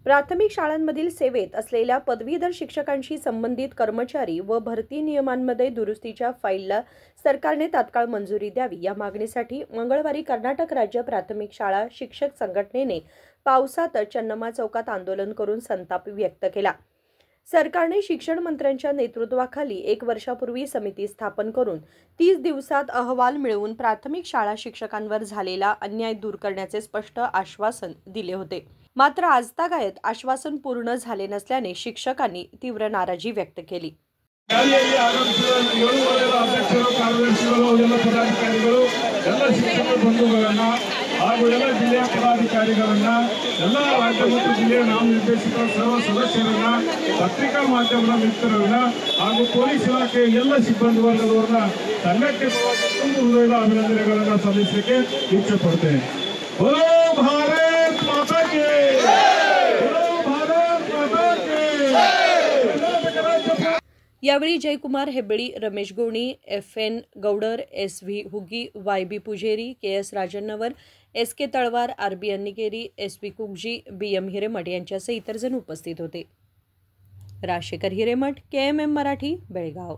प्राथमिक शाळांमधील सेवेत असलेल्या पदवीधर शिक्षकांशी संबंधित कर्मचारी व भरती नियमांमध्ये दुरुस्तीच्या फाईलला सरकारने तात्काळ मंजुरी द्यावी या मागणीसाठी मंगळवारी कर्नाटक राज्य प्राथमिक शाळा शिक्षक संघटनेने पावसात चन्नम्मा चौकात आंदोलन करून संताप व्यक्त केला। सरकारने शिक्षण मंत्र्यांच्या नेतृत्वाखाली 1 वर्षापूर्वी समिती स्थापन करून 30 दिवसात अहवाल मिळवून प्राथमिक शाळा शिक्षकांवर झालेला अन्याय दूर करण्याचे स्पष्ट आश्वासन दिले होते। मात्र आजतागायत आश्वासन पूर्ण झाले नसल्याने शिक्षकांनी तीव्र नाराजी व्यक्त केली। ಹಾಗೂ ಎಲ್ಲ ಜಿಲ್ಲೆಯ ಪದಾಧಿಕಾರಿಗಳನ್ನ ಎಲ್ಲ ರಾಜ್ಯ ಮತ್ತು ಜಿಲ್ಲೆಯ ನಾಮನಿರ್ದೇಶಿತ ಸರ್ವ ಸದಸ್ಯರನ್ನ ಪತ್ರಿಕಾ ಮಾಧ್ಯಮದ ಮಿತ್ರರನ್ನ ಹಾಗೂ ಪೊಲೀಸ್ ಇಲಾಖೆ ಎಲ್ಲ ಸಿಬ್ಬಂದಿ ವರ್ಗದವರನ್ನ ಸಂಘಕ್ಕೆ ಹೃದಯದ ಅಭಿನಂದನೆಗಳನ್ನ ಸಲ್ಲಿಸಲಿಕ್ಕೆ ಇಚ್ಛೆ ಪಡ್ತೇನೆ। बोलो भारत माता की, बोलो भारत माता की। यावेळी जयकुमार हेब्बळी, रमेश गोणी, FN Gowdar, SV हुगी, YB Pujeri, KS राजन्नवर, SK Talwar, RB अन्निकेरी, SV कुकजी, BM Hiremath यांच्यासह इतर जण उपस्थित होते। राजेकर हिरेमठ, KMM मराठी, बेळगाव।